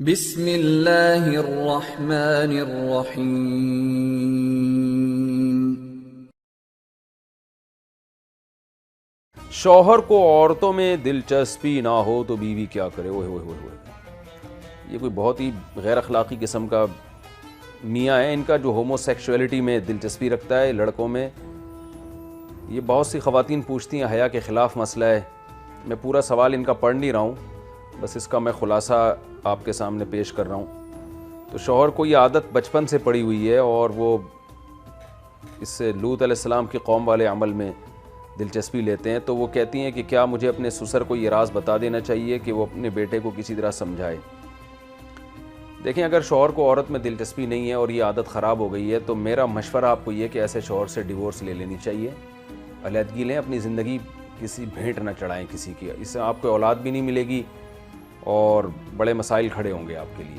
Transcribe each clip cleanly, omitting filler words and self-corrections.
بسم اللہ الرحمن الرحیم۔ شوہر کو عورتوں میں دلچسپی نہ ہو تو بیوی کیا کرے؟ اوہ اوہ اوہ اوہ، یہ کوئی بہت ہی غیر اخلاقی قسم کا میاں ہے ان کا، جو ہومو سیکشولیٹی میں دلچسپی رکھتا ہے لڑکوں میں۔ یہ بہت سی خواتین پوچھتی ہیں، حیا کے خلاف مسئلہ ہے۔ میں پورا سوال ان کا پڑھ نہیں رہا ہوں، بس اس کا میں خلاصہ آپ کے سامنے پیش کر رہا ہوں۔ تو شوہر کو یہ عادت بچپن سے پڑی ہوئی ہے اور وہ اس سے لوط علیہ السلام کی قوم والے عمل میں دلچسپی لیتے ہیں، تو وہ کہتی ہیں کہ کیا مجھے اپنے سسر کو یہ راز بتا دینا چاہیے کہ وہ اپنے بیٹے کو کسی طرح سمجھائے۔ دیکھیں، اگر شوہر کو عورت میں دلچسپی نہیں ہے اور یہ عادت خراب ہو گئی ہے تو میرا مشورہ آپ کو یہ کہ ایسے شوہر سے ڈیورس لے لینی چاہیے، علیحدگی لیں، اپنی زندگی کسی بھیٹ نہ چڑھائیں کسی کی، اس سے آپ کو اولاد بھی نہیں ملے گی اور بڑے مسائل کھڑے ہوں گے آپ کے لیے۔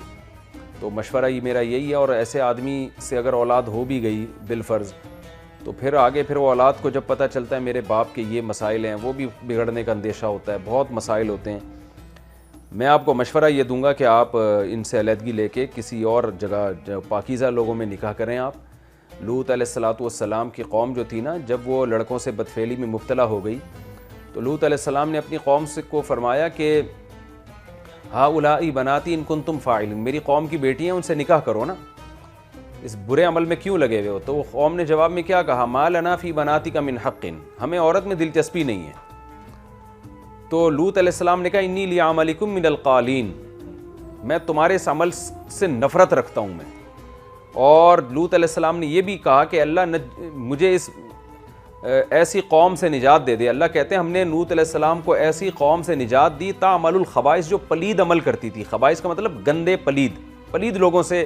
تو مشورہ یہ میرا یہی ہے، اور ایسے آدمی سے اگر اولاد ہو بھی گئی بالفرض تو پھر آگے وہ اولاد کو جب پتہ چلتا ہے میرے باپ کے یہ مسائل ہیں، وہ بھی بگڑنے کا اندیشہ ہوتا ہے، بہت مسائل ہوتے ہیں۔ میں آپ کو مشورہ یہ دوں گا کہ آپ ان سے علیحدگی لے کے کسی اور جگہ پاکیزہ لوگوں میں نکاح کریں۔ آپ لوط علیہ السلام کی قوم جو تھی نا، جب وہ لڑکوں سے بدفعلی میں مبتلا ہو گئی تو لوط علیہ السلام نے اپنی قوم سے کو فرمایا کہ ہؤلاء بناتی ان کنتم فاعلین، میری قوم کی بیٹی ہیں، ان سے نکاح کرو نا، اس برے عمل میں کیوں لگے ہوئے ہو؟ تو وہ قوم نے جواب میں کیا کہا؟ ما لنا فی بناتک من حق، ہمیں عورت میں دلچسپی نہیں ہے۔ تو لوط علیہ السلام نے کہا انی لعملکم من القالین، میں تمہارے اس عمل سے نفرت رکھتا ہوں میں۔ اور لوط علیہ السلام نے یہ بھی کہا کہ اللہ مجھے اس ایسی قوم سے نجات دے دے۔ اللہ کہتے ہیں ہم نے لوط علیہ السلام کو ایسی قوم سے نجات دی تعمل الخبائث، جو پلید عمل کرتی تھی۔ خبائث کا مطلب گندے، پلید لوگوں سے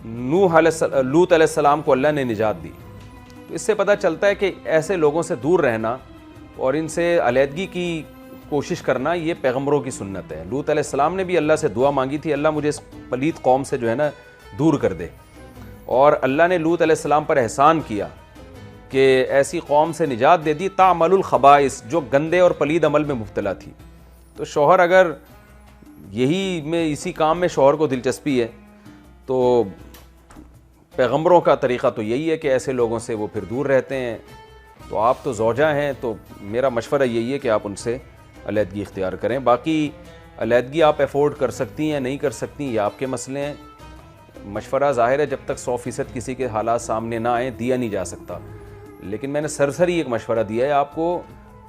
لوط علیہ السلام کو اللہ نے نجات دی۔ تو اس سے پتہ چلتا ہے کہ ایسے لوگوں سے دور رہنا اور ان سے علیحدگی کی کوشش کرنا یہ پیغمبروں کی سنت ہے۔ لوط علیہ السلام نے بھی اللہ سے دعا مانگی تھی، اللہ مجھے اس پلید قوم سے جو ہے نا دور کر دے، اور اللہ نے لوط علیہ السلام پر احسان کیا کہ ایسی قوم سے نجات دے دی تعمل الخبائث، جو گندے اور پلید عمل میں مبتلا تھی۔ تو شوہر اگر اسی کام میں شوہر کو دلچسپی ہے تو پیغمبروں کا طریقہ تو یہی ہے کہ ایسے لوگوں سے وہ پھر دور رہتے ہیں۔ تو آپ تو زوجہ ہیں، تو میرا مشورہ یہی ہے کہ آپ ان سے علیحدگی اختیار کریں۔ باقی علیحدگی آپ افورڈ کر سکتی ہیں نہیں کر سکتی، یہ آپ کے مسئلے ہیں۔ مشورہ ظاہر ہے جب تک 100% کسی کے حالات سامنے نہ آئیں دیا نہیں جا سکتا، لیکن میں نے سرسری ایک مشورہ دیا ہے آپ کو،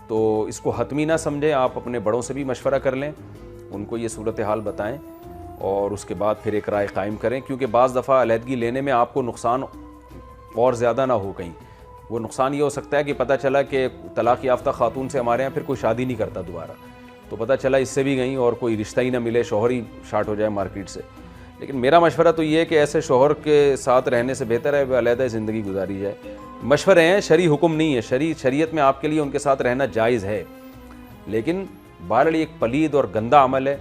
تو اس کو حتمی نہ سمجھیں۔ آپ اپنے بڑوں سے بھی مشورہ کر لیں، ان کو یہ صورتحال بتائیں اور اس کے بعد پھر ایک رائے قائم کریں، کیونکہ بعض دفعہ علیحدگی لینے میں آپ کو نقصان اور زیادہ نہ ہو کہیں۔ وہ نقصان یہ ہو سکتا ہے کہ پتہ چلا کہ طلاق یافتہ خاتون سے ہمارے یہاں پھر کوئی شادی نہیں کرتا دوبارہ، تو پتہ چلا اس سے بھی گئیں اور کوئی رشتہ ہی نہ ملے، شوہر ہی شارٹ ہو جائے مارکیٹ سے۔ لیکن میرا مشورہ تو یہ ہے کہ ایسے شوہر کے ساتھ رہنے سے بہتر ہے وہ علیحدہ زندگی گزاری جائے۔ مشورے ہیں، شرعی حکم نہیں ہے، شریعت میں آپ کے لیے ان کے ساتھ رہنا جائز ہے، لیکن بہرحال ایک پلید اور گندا عمل ہے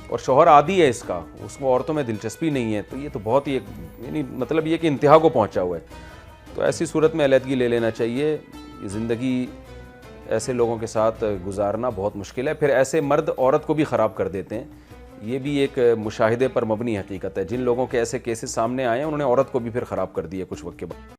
اور شوہر عادی ہے اس کا، اس کو عورتوں میں دلچسپی نہیں ہے، تو یہ تو بہت ہی یعنی مطلب یہ کہ انتہا کو پہنچا ہوا ہے۔ تو ایسی صورت میں علیحدگی لے لینا چاہیے۔ زندگی ایسے لوگوں کے ساتھ گزارنا بہت مشکل ہے، پھر ایسے مرد عورت کو بھی خراب کر دیتے ہیں۔ یہ بھی ایک مشاہدے پر مبنی حقیقت ہے، جن لوگوں کے ایسے کیسز سامنے آئے ہیں انہوں نے عورت کو بھی پھر خراب کر دیا کچھ وقت کے بعد۔